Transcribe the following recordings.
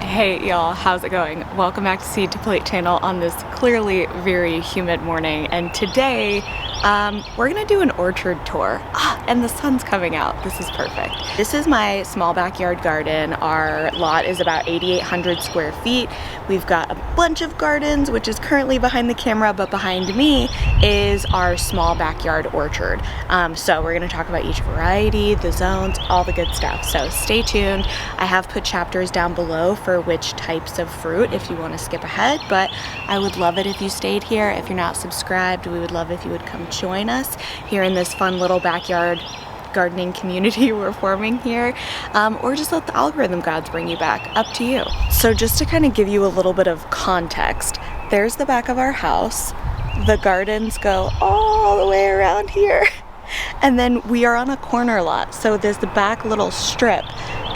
Hey y'all, how's it going? Welcome back to Seed to Plate channel on this clearly very humid morning, and today we're gonna do an orchard tour. And the sun's coming out. This is perfect. This is my small backyard garden. Our lot is about 8,800 square feet. We've got a bunch of gardens, which is currently behind the camera, but behind me is our small backyard orchard. So we're gonna talk about each variety, the zones, all the good stuff. So stay tuned. I have put chapters down below for which types of fruit if you want to skip ahead, but I would love it if you stayed here. If you're not subscribed, we would love if you would come join us here in this fun little backyard gardening community we're forming here, or just let the algorithm gods bring you back. Up to you. So just to kind of give you a little bit of context, there's the back of our house. The gardens go all the way around here. And then we are on a corner lot, so there's the back little strip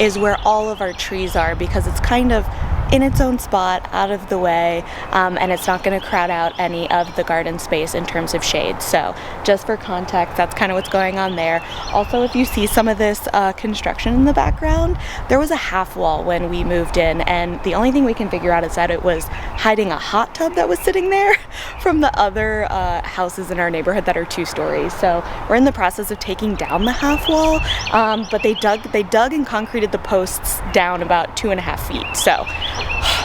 is where all of our trees are, because it's kind of in its own spot, out of the way, and it's not going to crowd out any of the garden space in terms of shade. So just for context, that's kind of what's going on there. Also, if you see some of this construction in the background, there was a half wall when we moved in, and the only thing we can figure out is that it was hiding a hot tub that was sitting there from the other houses in our neighborhood that are 2 stories. So we're in the process of taking down the half wall, but they dug and concreted the posts down about 2.5 feet. So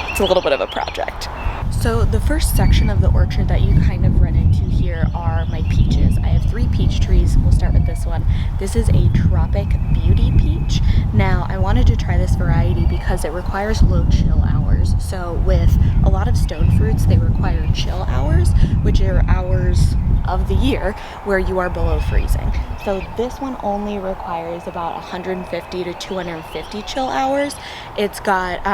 it's a little bit of a project. So the first section of the orchard that you kind of run into here are my peaches. I have 3 peach trees. We'll start with this one. This is a Tropic Beauty peach. Now, I wanted to try this variety because it requires low chill hours. So with a lot of stone fruits, they require chill hours, which are hours of the year where you are below freezing. So this one only requires about 150 to 250 chill hours. It's got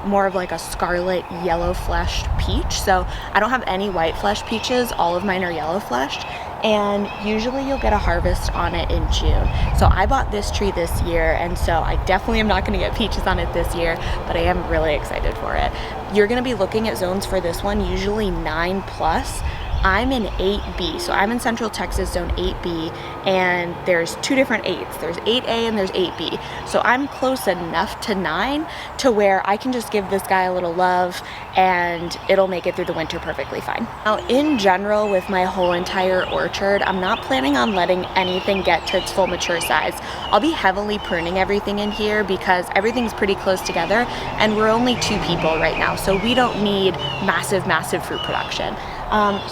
more of like a scarlet yellow fleshed peach. So I don't have any white fleshed peaches. All of mine are yellow fleshed. And usually you'll get a harvest on it in June. So I bought this tree this year, and so I definitely am not going to get peaches on it this year, but I am really excited for it. You're going to be looking at zones for this one, usually 9+. I'm in 8B, so I'm in Central Texas, zone 8B, and there's 2 different 8s. There's 8A and there's 8B. So I'm close enough to 9 to where I can just give this guy a little love and it'll make it through the winter perfectly fine. Now, in general, with my whole entire orchard, I'm not planning on letting anything get to its full mature size. I'll be heavily pruning everything in here because everything's pretty close together, and we're only 2 people right now, so we don't need massive, massive fruit production.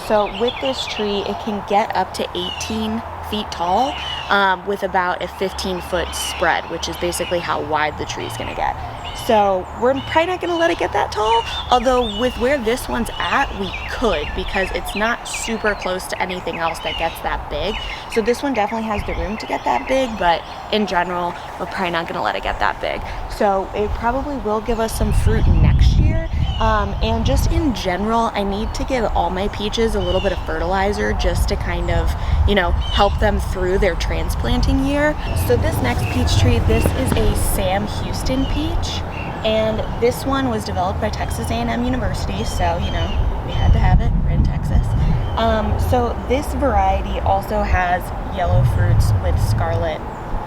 So with this tree, it can get up to 18 feet tall with about a 15-foot spread, which is basically how wide the tree is going to get. So we're probably not going to let it get that tall, although with where this one's at, we could, because it's not super close to anything else that gets that big. So this one definitely has the room to get that big, but in general, we're probably not going to let it get that big. So it probably will give us some fruit next year. And just in general, I need to give all my peaches a little bit of fertilizer just to kind of, help them through their transplanting year. So this next peach tree, this is a Sam Houston peach. And this one was developed by Texas A&M University, so, we had to have it. We're in Texas. So this variety also has yellow fruits with scarlet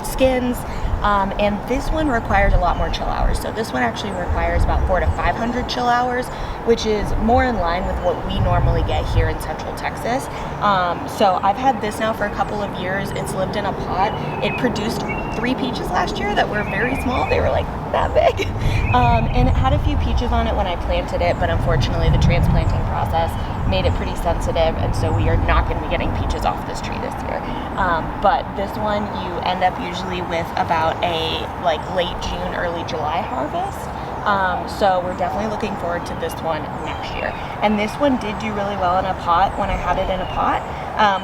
skins. And this one requires a lot more chill hours. So this one actually requires about 400 to 500 chill hours, which is more in line with what we normally get here in Central Texas. So I've had this now for a couple of years. It's lived in a pot. It produced 3 peaches last year that were very small. They were like that big. And it had a few peaches on it when I planted it, but unfortunately the transplanting process made it pretty sensitive, and so we are not going to be getting peaches off this tree this year. But this one, you end up usually with about a late June, early July harvest. So we're definitely looking forward to this one next year. And this one did do really well in a pot when I had it in a pot,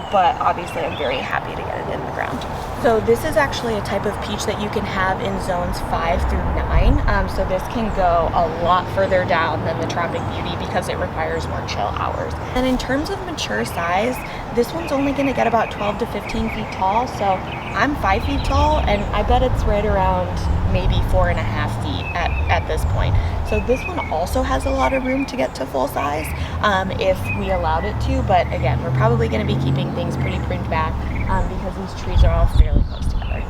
but obviously I'm very happy to get it in the ground. So this is actually a type of peach that you can have in zones 5 through 9. So this can go a lot further down than the Tropic Beauty because it requires more chill hours. And in terms of mature size, this one's only going to get about 12 to 15 feet tall. So I'm 5 feet tall, and I bet it's right around maybe 4.5 feet at this point. So this one also has a lot of room to get to full size if we allowed it to, but again, we're probably going to be keeping things pretty pruned back because these trees are all fairly close together.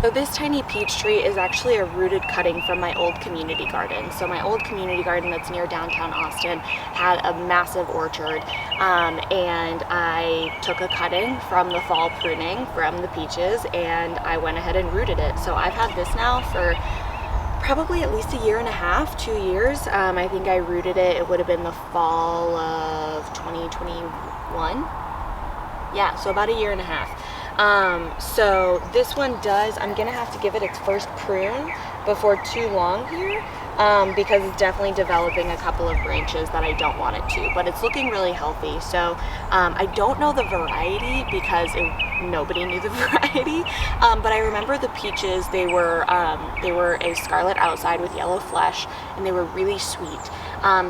So this tiny peach tree is actually a rooted cutting from my old community garden. So my old community garden that's near downtown Austin had a massive orchard, and I took a cutting from the fall pruning from the peaches and I went ahead and rooted it. So I've had this now for probably at least a year and a half, 2 years. I think I rooted it, it would have been the fall of 2021. Yeah, so about a year and a half. So this one I'm gonna have to give it its first prune before too long here, because it's definitely developing a couple of branches that I don't want it to, but it's looking really healthy. So I don't know the variety because nobody knew the variety, but I remember the peaches, they were a scarlet outside with yellow flesh, and they were really sweet.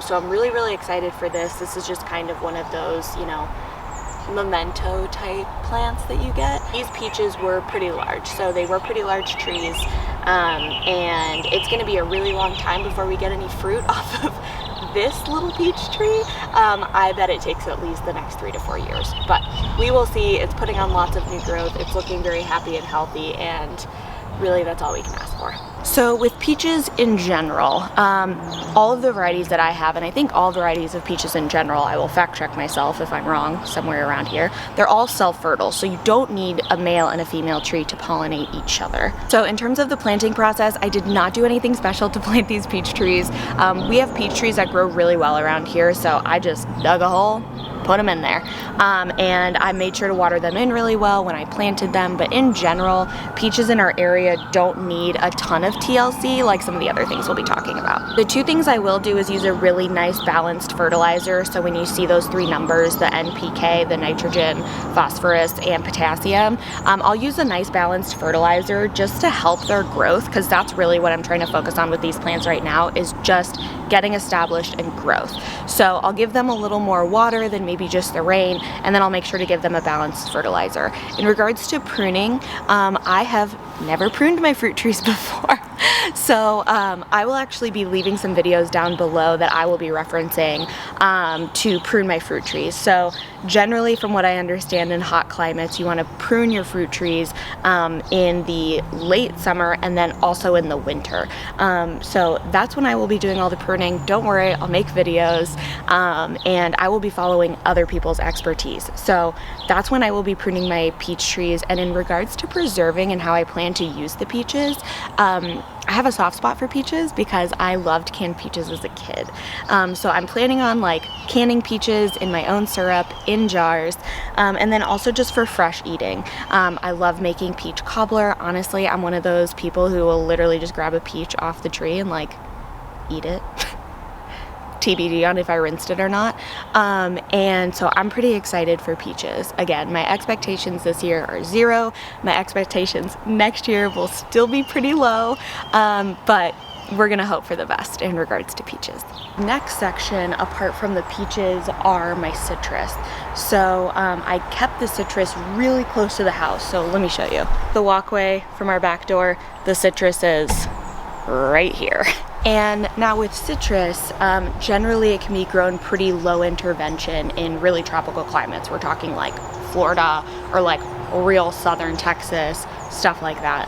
So I'm really excited for this. This is just kind of one of those, you know, memento type plants that you get. These peaches were pretty large, so they were pretty large trees, and it's going to be a really long time before we get any fruit off of this little peach tree. I bet it takes at least the next 3 to 4 years, but we will see. It's putting on lots of new growth, it's looking very happy and healthy, and really that's all we can ask for. So with peaches in general, all of the varieties that I have, and I think all varieties of peaches in general, I will fact check myself if I'm wrong somewhere around here, they're all self-fertile, so you don't need a male and a female tree to pollinate each other. So in terms of the planting process, I did not do anything special to plant these peach trees. We have peach trees that grow really well around here, so I just dug a hole, put them in there, and I made sure to water them in really well when I planted them. But in general, peaches in our area don't need a ton of TLC like some of the other things we'll be talking about. The two things I will do is use a really nice balanced fertilizer. So when you see those 3 numbers, the NPK, the nitrogen, phosphorus, and potassium, I'll use a nice balanced fertilizer just to help their growth, because that's really what I'm trying to focus on with these plants right now, is just getting established and growth. So I'll give them a little more water than maybe just the rain, and then I'll make sure to give them a balanced fertilizer. In regards to pruning, I have never pruned my fruit trees before. So I will actually be leaving some videos down below that I will be referencing to prune my fruit trees. So generally, from what I understand, in hot climates, you want to prune your fruit trees in the late summer and then also in the winter. So that's when I will be doing all the pruning. Don't worry, I'll make videos, and I will be following other people's expertise. So that's when I will be pruning my peach trees. And in regards to preserving and how I plan to use the peaches, I have a soft spot for peaches because I loved canned peaches as a kid. So I'm planning on like canning peaches in my own syrup in jars, and then also just for fresh eating. I love making peach cobbler. Honestly, I'm one of those people who will literally just grab a peach off the tree and like eat it. TBD on if I rinsed it or not. And so I'm pretty excited for peaches. Again, my expectations this year are 0. My expectations next year will still be pretty low, but we're gonna hope for the best in regards to peaches. Next section, apart from the peaches, are my citrus. So I kept the citrus really close to the house. So let me show you. The walkway from our back door, the citrus is right here. And now with citrus, generally it can be grown pretty low intervention in really tropical climates. We're talking like Florida or like real southern Texas, stuff like that.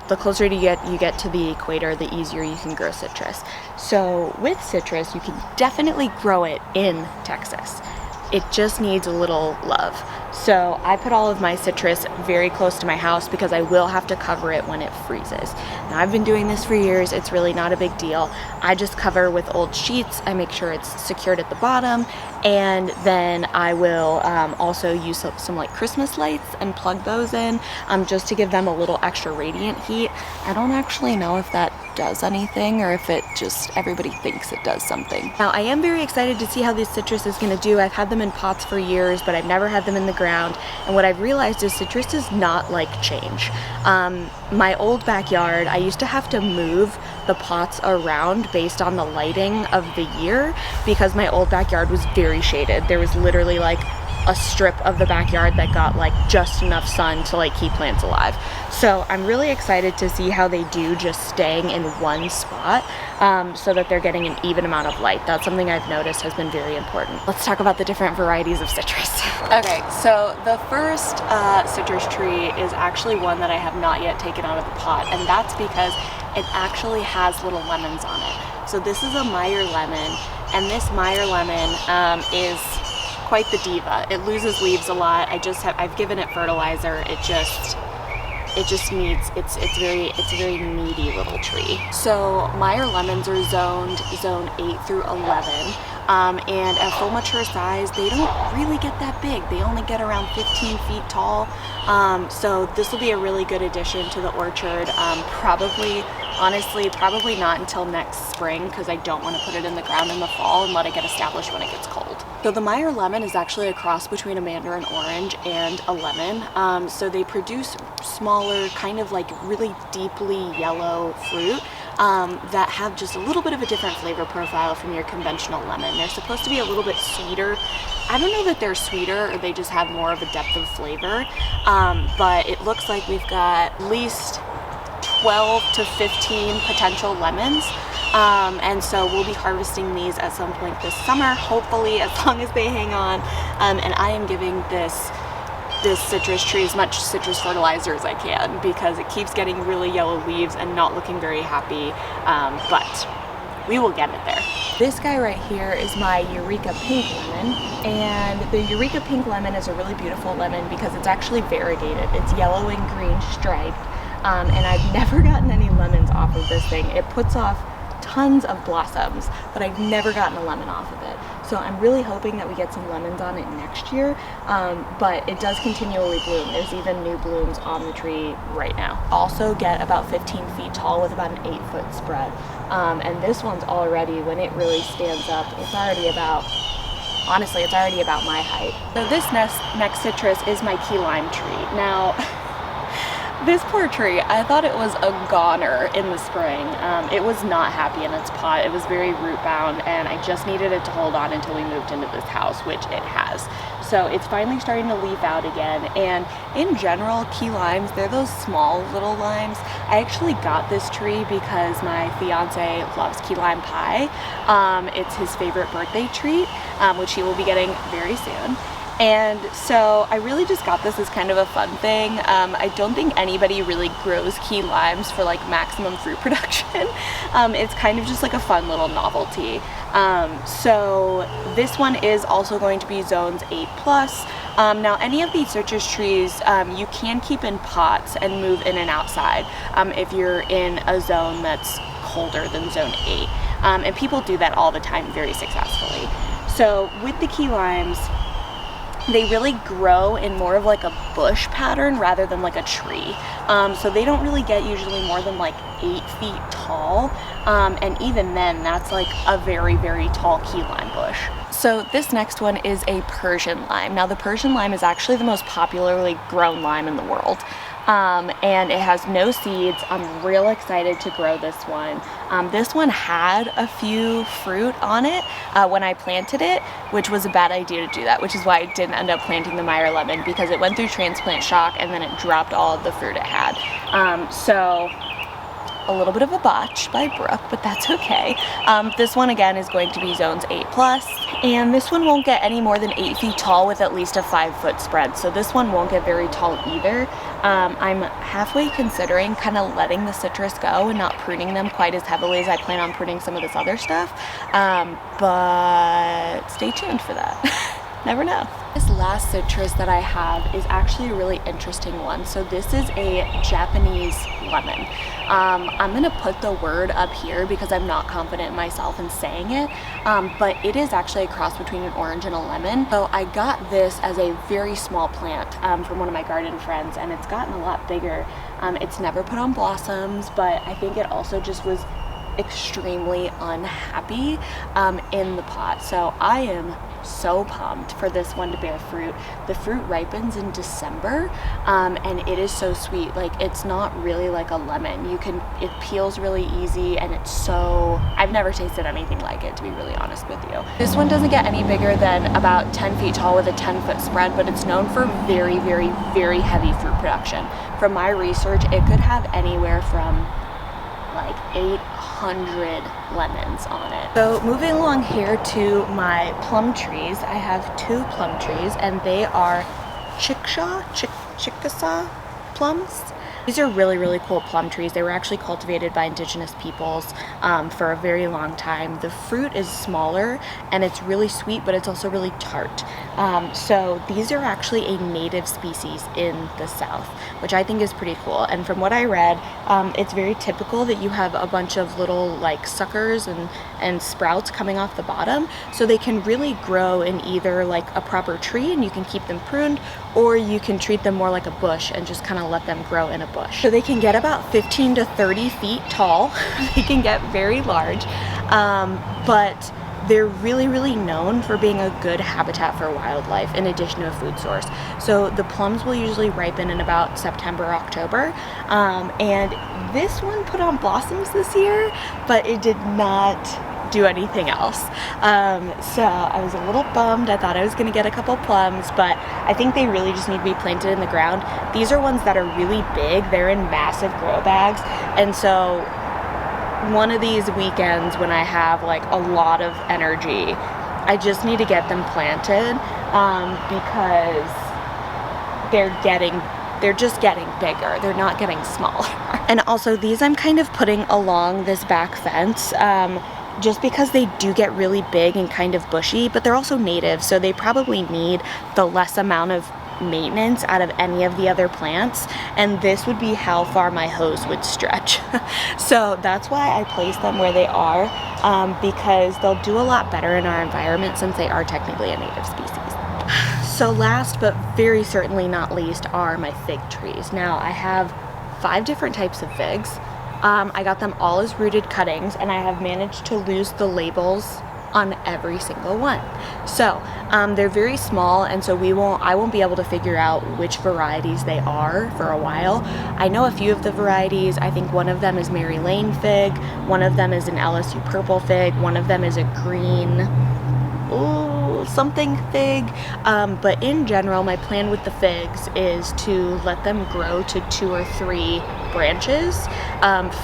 The closer you get to the equator, the easier you can grow citrus. So with citrus, you can definitely grow it in Texas. It just needs a little love. So I put all of my citrus very close to my house because I will have to cover it when it freezes. Now I've been doing this for years, it's really not a big deal. I just cover with old sheets, I make sure it's secured at the bottom, and then I will also use some like Christmas lights and plug those in just to give them a little extra radiant heat. I don't actually know if that does anything or if it just everybody thinks it does something. Now I am very excited to see how this citrus is going to do. I've had them in pots for years, but I've never had them in the ground, and what I've realized is citrus does not like change. My old backyard, I used to have to move the pots around based on the lighting of the year because my old backyard was very shaded. There was literally like a strip of the backyard that got like just enough sun to like keep plants alive. So I'm really excited to see how they do just staying in one spot, so that they're getting an even amount of light. That's something I've noticed has been very important. Let's talk about the different varieties of citrus. Okay, so the first citrus tree is actually one that I have not yet taken out of the pot, and that's because it actually has little lemons on it. So this is a Meyer lemon, and this Meyer lemon is quite the diva. It loses leaves a lot. I've given it fertilizer. It just needs, it's a very needy little tree. So Meyer lemons are zoned zone 8 through 11. And at full mature size, they don't really get that big. They only get around 15 feet tall. So this will be a really good addition to the orchard. Honestly, probably not until next spring, because I don't want to put it in the ground in the fall and let it get established when it gets cold. So the Meyer lemon is actually a cross between a mandarin orange and a lemon. So they produce smaller, kind of like really deeply yellow fruit that have just a little bit of a different flavor profile from your conventional lemon. They're supposed to be a little bit sweeter. I don't know that they're sweeter or they just have more of a depth of flavor, but it looks like we've got at least 12 to 15 potential lemons. And so we'll be harvesting these at some point this summer, hopefully, as long as they hang on. And I am giving this citrus tree as much citrus fertilizer as I can, because it keeps getting really yellow leaves and not looking very happy, but we will get it there. This guy right here is my Eureka Pink lemon, and the Eureka Pink lemon is a really beautiful lemon because it's actually variegated. It's yellow and green striped, and I've never gotten any lemons off of this thing. It puts off tons of blossoms, but I've never gotten a lemon off of it. So I'm really hoping that we get some lemons on it next year, but it does continually bloom. There's even new blooms on the tree right now. Also get about 15 feet tall with about an 8-foot spread. And this one's already, when it really stands up, it's already about my height. So this next citrus is my key lime tree. Now, this poor tree, I thought it was a goner in the spring. It was not happy in its pot. It was very root bound, and I just needed it to hold on until we moved into this house, which it has. So it's finally starting to leaf out again, and in general, key limes, they're those small little limes. I actually got this tree because my fiance loves key lime pie. It's his favorite birthday treat, which he will be getting very soon. And so I really just got this as kind of a fun thing. I don't think anybody really grows key limes for like maximum fruit production. It's kind of just like a fun little novelty. So this one is also going to be zones 8+. Now any of these citrus trees you can keep in pots and move in and outside if you're in a zone that's colder than zone 8. And people do that all the time very successfully. So with the key limes, they really grow in more of like a bush pattern rather than like a tree. So they don't really get usually more than like 8 feet tall. And even then, that's like a very, very tall key lime bush. So this next one is a Persian lime. Now the Persian lime is actually the most popularly grown lime in the world. And it has no seeds. I'm real excited to grow this one. This one had a few fruit on it when I planted it, which was a bad idea to do that, which is why I didn't end up planting the Meyer lemon, because it went through transplant shock and then it dropped all of the fruit it had. So a little bit of a botch by Brooke, but that's okay. This one again is going to be zones 8+, and this one won't get any more than 8 feet tall with at least a 5-foot spread. So this one won't get very tall either. I'm halfway considering kind of letting the citrus go and not pruning them quite as heavily as I plan on pruning some of this other stuff. But stay tuned for that. Never know. This last citrus that I have is actually a really interesting one. So this is a Japanese lemon. I'm gonna put the word up here because I'm not confident in myself in saying it, but it is actually a cross between an orange and a lemon. So I got this as a very small plant from one of my garden friends, and it's gotten a lot bigger. It's never put on blossoms, but I think it also just was extremely unhappy in the pot. So I am so pumped for this one to bear fruit. The fruit ripens in December, and it is so sweet. Like, it's not really like a lemon. It peels really easy, and it's so, I've never tasted anything like it, to be really honest with you. This one doesn't get any bigger than about 10 feet tall with a 10-foot spread, but it's known for very, very, very heavy fruit production. From my research, it could have anywhere from like 800 lemons on it. So moving along here to my plum trees, I have 2 plum trees, and they are Chickasaw plums. These are really, really cool plum trees. They were actually cultivated by indigenous peoples for a very long time. The fruit is smaller and it's really sweet, but it's also really tart. So these are actually a native species in the South, which I think is pretty cool. And from what I read, it's very typical that you have a bunch of little like suckers and sprouts coming off the bottom. So they can really grow in either like a proper tree and you can keep them pruned, or you can treat them more like a bush and just kind of let them grow in a bush. So they can get about 15 to 30 feet tall. They can get very large, but they're really, really known for being a good habitat for wildlife in addition to a food source. So the plums will usually ripen in about September, October, and this one put on blossoms this year, but it did not do anything else. So I was a little bummed. I thought I was gonna get a couple plums, but I think they really just need to be planted in the ground. These are ones that are really big. They're in massive grow bags, and so one of these weekends when I have like a lot of energy, I just need to get them planted because they're just getting bigger. They're not getting smaller. And also these I'm kind of putting along this back fence just because they do get really big and kind of bushy, but they're also native, so they probably need the less amount of maintenance out of any of the other plants, and this would be how far my hose would stretch. So that's why I place them where they are, because they'll do a lot better in our environment since they are technically a native species. So last but very certainly not least are my fig trees. Now I have 5 different types of figs. I got them all as rooted cuttings, and I have managed to lose the labels on every single one. So they're very small, and so I won't be able to figure out which varieties they are for a while. I know a few of the varieties. I think one of them is Mary Lane fig, one of them is an LSU purple fig, one of them is a green something fig, but in general my plan with the figs is to let them grow to 2 or 3 branches.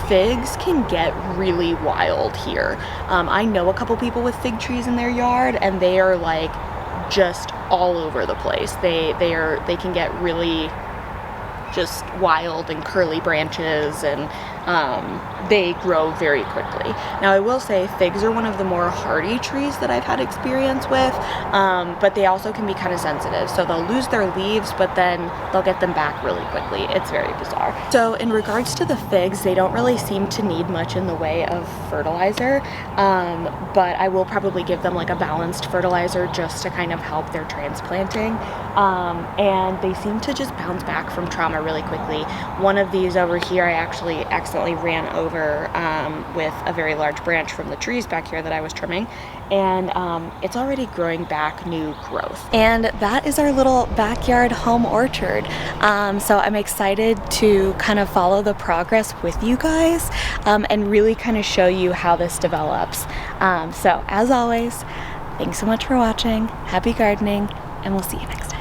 Figs can get really wild here. I know a couple people with fig trees in their yard, and they are like just all over the place. They can get really just wild and curly branches, and they grow very quickly. Now I will say figs are one of the more hardy trees that I've had experience with, but they also can be kind of sensitive. So they'll lose their leaves, but then they'll get them back really quickly. It's very bizarre. So in regards to the figs, they don't really seem to need much in the way of fertilizer, but I will probably give them like a balanced fertilizer just to kind of help their transplanting. And they seem to just bounce back from trauma really quickly. One of these over here I actually accidentally ran over with a very large branch from the trees back here that I was trimming, and it's already growing back new growth. And that is our little backyard home orchard. So I'm excited to kind of follow the progress with you guys and really kind of show you how this develops. So as always, thanks so much for watching, happy gardening, and we'll see you next time.